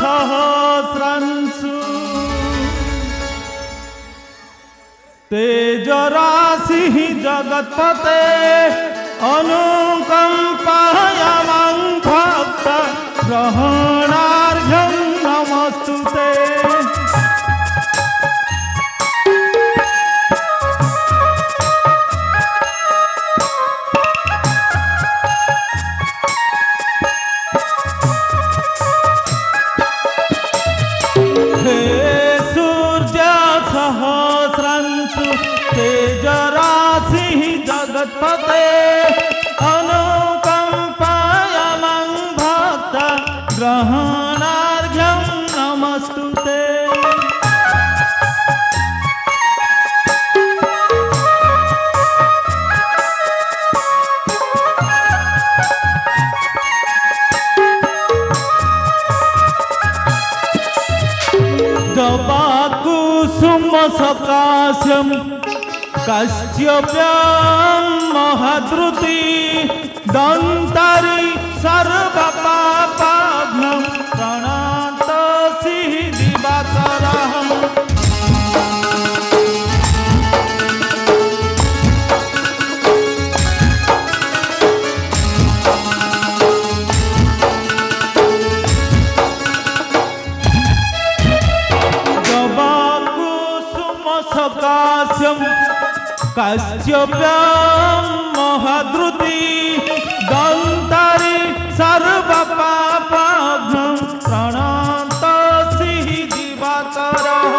सहस्रांशु तेजराशि जगत्पते अनुकंपायामं भक्त ग्रहणार्घ्यं नमस्तुते। जगत्पते अनुकंपायामं भक्त ग्रहणार्घ्यं नमस्तुते। दवाकुसुम सकाशं काश्यप्यं महाद्रुति दन्तारि सर्वपापाघ्नं प्रणतोऽसि दिवाकरः। दवाकुसुम सकाशं काश्यप्यं महाद्रुति दन्तारि सर्वपापाघ्नं प्रणतोऽसि दिवाकरः।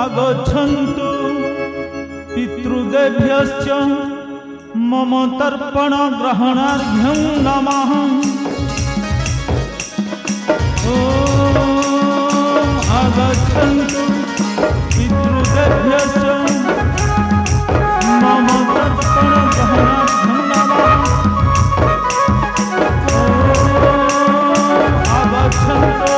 आगच्छन्तु पितृदेभ्यश्च मम तर्पण ग्रहणार्घ्यं नमः। आगच्छन्तु पितृदेभ्यश्च मम तर्पण ग्रहणार्घ्यं नमः। आगच्छन्तु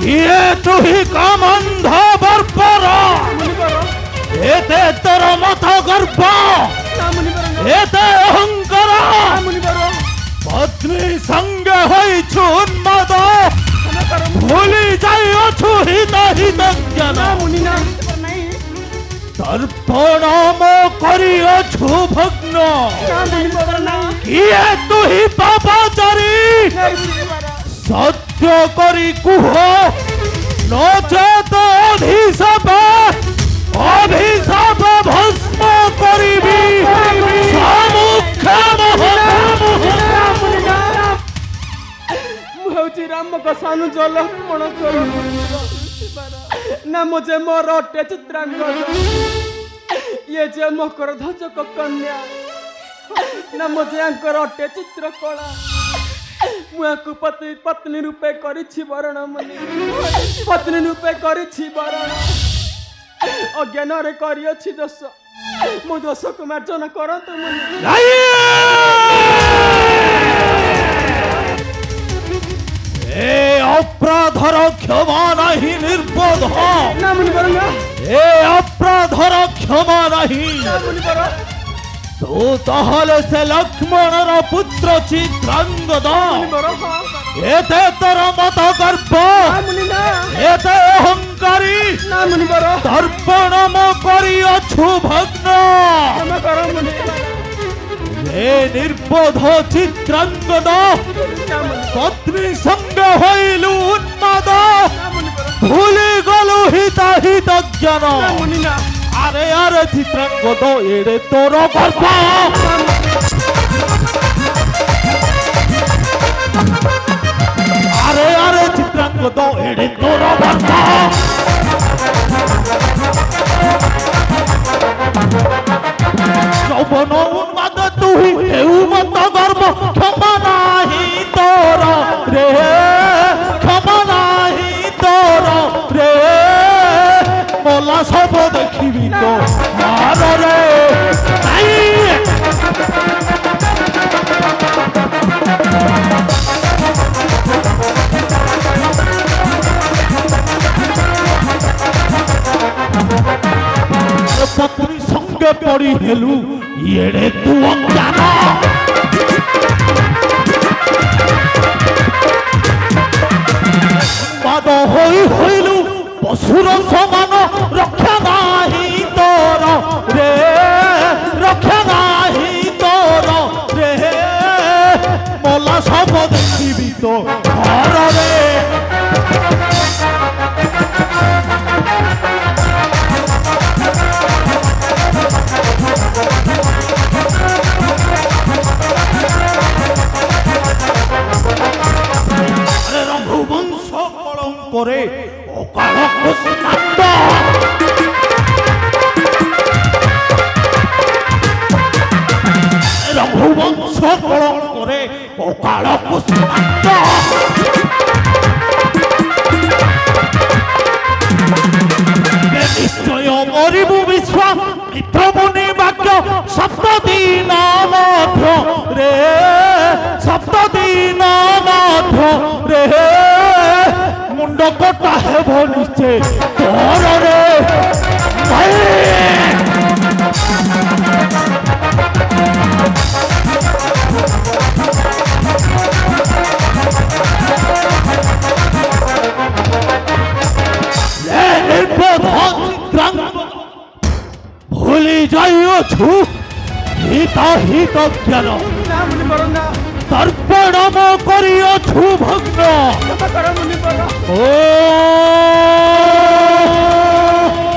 ये तु ही कामंध बर्बर एते तोर मत गर्भ एते अहंकार पत्नी संगे होइछु उन्माद भूली जाइछु हित हित ज्ञान तर्पण मो करिछु भग्न किए तु ही पापाचारी सत्य करी कुह नचेत अभिशाप भस्म करिबी मुझे राम का सानु जल मन करो ना मुझे मोर अटे चित्रांकन ये जे मकर ध्वजक कन्या ना मुझे अंकर अटे चित्रकला मुझे पत्नी रूपे करिछि वरण मुनि पत्नी रूपे करिछि वरण अज्ञान रे करिछि दोष मो दोष को मार्जन करंतु मुनि ए अपराधर क्षमा नहीं निर्बोध ना मुनि वरण ए अपराधर क्षमा नहीं तू तहले से लक्ष्मणर पुत्र चित्रांगद एते तोर मत गर्भ एते अहंकारी तर्पण मो करिछु भग्न ଏ ନିର୍বোଧ ଚିତ୍ରାଙ୍ଗଦ ପତ୍ନୀ ସଙ୍ଗ ହଇଲୁ ଉନ୍ମାଦ ଭୁଲି ଗଲୁ ହିତାହିତ ଜ୍ଞାନ আরে আরে চিত্রাঙ্গদ এড়ে তোর গর্ব আরে আরে চিত্রাঙ্গদ এড়ে তোর গর্ব যৌবন উন্মাদ তুই হেউ মত গর্ব ক্ষমা নাহি তোর রে ক্ষমা নাহি তোর রে মলা সব দেখিবি তো মারে পত্নী সঙ্গে পড়ি হেলু এড়ে তু অজ্ঞান পাদ হই হইলু পশুর সমান রক্ষা নাহি তোর রে রক্ষা নাহি তোর রে মলা সব দেখিবি তো ঘরে রঘুবংশ কলঙ্করে অকাল কুষ্মাণ্ড রঘুবংশ কলঙ্করে অকাল কুষ্মাণ্ড নিশ্চয় মরিবু বিশ্বা মিত্রমুনি বাক্য সপ্তদিন মধ্য রে সপ্তদিন মধ্য রে মুন্ড কটা হেব নিশ্চয় তোর রে ভুলি যাইছু হিতাহিত জ্ঞান তর্পণম করিছু ভগ্ন ও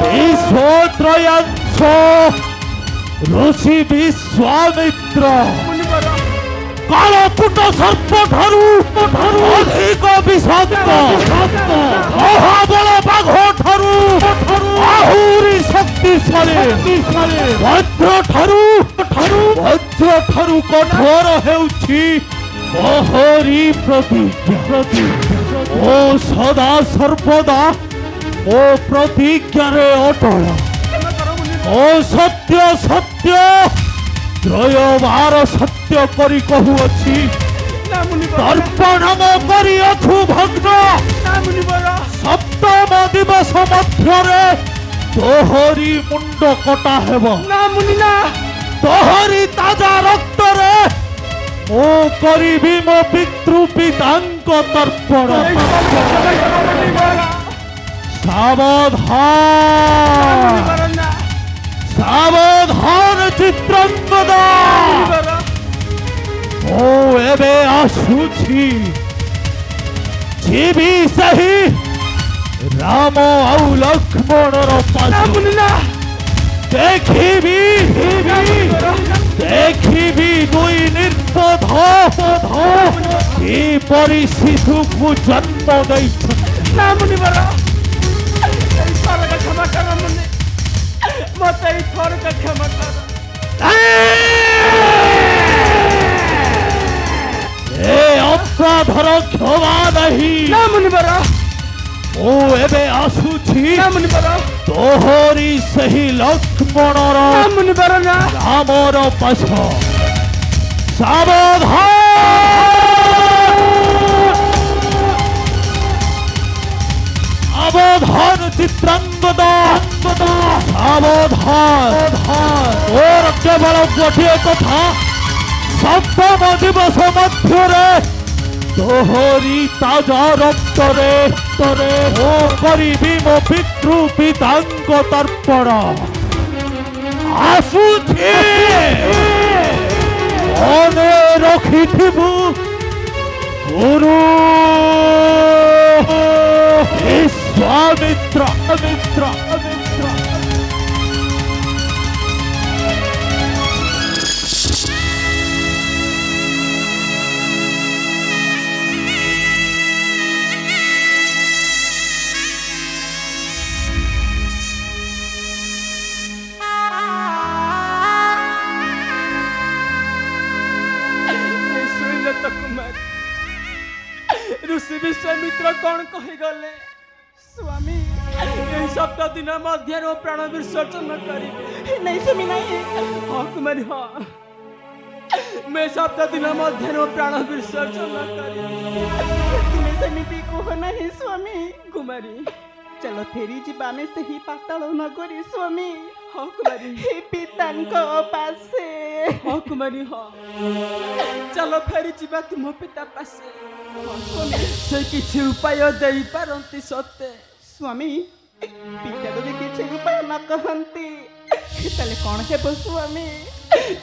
বিশ্বত্রয়াংশ ঋষি বিশ্বামিত্র কালকূট সর্প ঠারু অধিক বিষাক্ত মহাবল বাঘ ঠারু আহুরি শক্তিশালী বজ্র ঠারু কঠোর ହେଉଛି মোহরি ପ୍ରତିଜ୍ଞା ଓ ସଦା ସର୍ବଦା ମୋ ପ୍ରତିଜ୍ଞାରେ ଅଟଳ ଓ ସତ୍ୟ ସତ୍ୟ ତ୍ରୟବାର ସତ୍ୟ କରି କହୁଅଛି ତର୍ପଣମ କରିଅଛୁ ଭଗ୍ନ ସପ୍ତମ ଦିବସ ମଧ୍ୟରେ ତୋହରି ମୁଣ୍ଡ କଟା ହେବ ତୋହରି ତାଜା ରକ୍ତରେ ମୁଁ କରିବି ମୋ ପିତୃ ପିତାଙ୍କ ତର୍ପଣ ସାବଧାନ ସାବଧାନ ଚିତ୍ରାଙ୍ଗଦ ମୁଁ ଏବେ ଆସୁଛି ଯିବି ସେହି ରାମ ଆଉ ଲକ୍ଷ୍ମଣର ପାଶ ଦେଖିବି ଦୁଇ ନିର୍বোଧ କିପରି ଶିଶୁକୁ ଜନ୍ମ ଦେଇଛନ୍ତି मत थोर का क्षमा कर ए अपराधर क्षमा नहीं ना मुनिवर ओ एबे आसुछि ना मुनिवर तोहरी सही लक्ष्मणर ना मुनिवर ना रामर पाछ सावधान सावधान चित्रांगद सावधान और केवल गोटे कथा सप्तम दिवस मध्य तोहरी ताजा रक्तरे तरे ओ करिबी मो पितृ पितांक तर्पण आसुछि মনে রখিথিব গুরু বিশ্বামিত্র মিত্র মিত্র। ऋषि विश्वामित्र कौन कहीगले स्वामी यही सप्ताह दिन मध्य प्राण विसर्जन करी नहीं सुमी नहीं हाँ कुमारी हाँ मैं सप्ताह दिन मध्य प्राण विसर्जन करी तुम्हें सेमिति कह नहीं स्वामी कुमारी चलो फेरी जीवा में से ही पाताल नगरी स्वामी हाँ कुमारी हे पिता पासे हाँ कुमारी हाँ चलो फेरी जीवा तुम पिता पासे से किसी उपाय दे पारती सत्य स्वामी पिता जदि किसी उपाय न कहती ताले कौन हेब स्वामी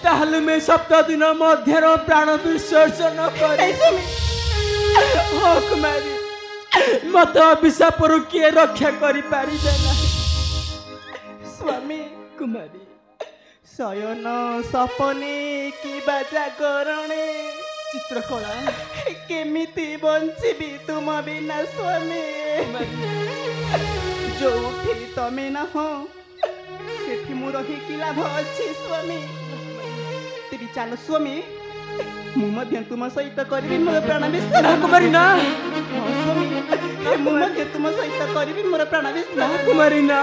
ताहले मैं सप्ताह दिन मध्य प्राण विसर्जन करे हाँ कुमारी मत अभिशाप किए रक्षा करि पारिबे नहीं स्वामी कुमारी शयन सपने कि जागरणे चित्रकला केमिति बंचिबी तुम बिना स्वामी जोठी तमे ना हो सेठी मु रही कि लाभ अछि स्वामी तेरी चाल स्वामी मु मध्य तुम सहित करबी मोर प्राण विसर्जन ना कुमारी ना स्वामी मु मध्य तुम सहित करबी मोर प्राण विसर्जन ना कुमारी ना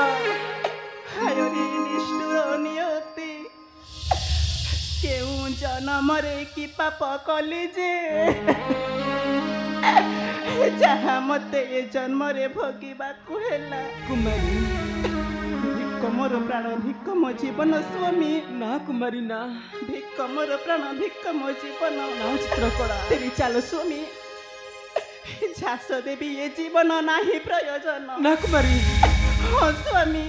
हायरी निष्ठुर नियति केउ जन्म रे कि पाप कली जे जहाँ मते ये जन्म रे भोगिबा को हेला कुमारी भिक्क मोर प्राण भिक्क मो जीवन स्वामी ना कुमारी ना भिक्क मोर प्राण भिक्क मो जीवन ना चित्रकला तेरी चाल स्वामी झास देवी ये जीवन नाही प्रयोजन ना कुमारी हाँ स्वामी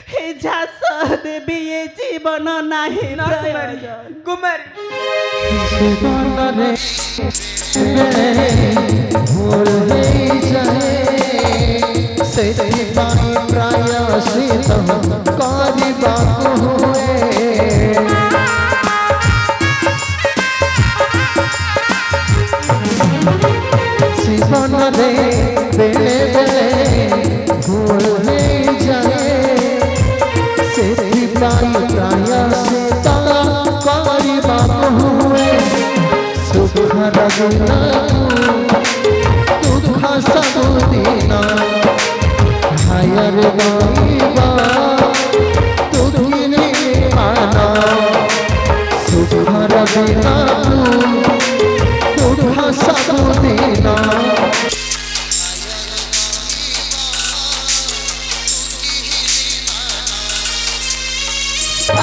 हे झास देवी ये जीवन नाही ना प्रयोजन कुमारी जीवन रे भूल नहीं जाए सेति पाई प्रायश्चित करबाक हुए जीवन रे बेले बेले भूल नहीं जाए सेति पाई प्रायश्चित करबाक हुए सुख रगुना दुख सबुदिना हायर गईबा तुधिनी माना सुख रगुना दुख सबुदिना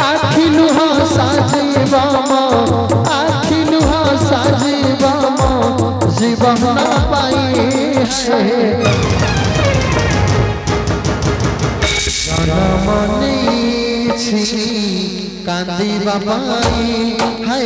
आखि लुहा साजीबा आखि लुहा साजीबा जीवन न पाई है जनम नहीं छी कांदी बाबाई है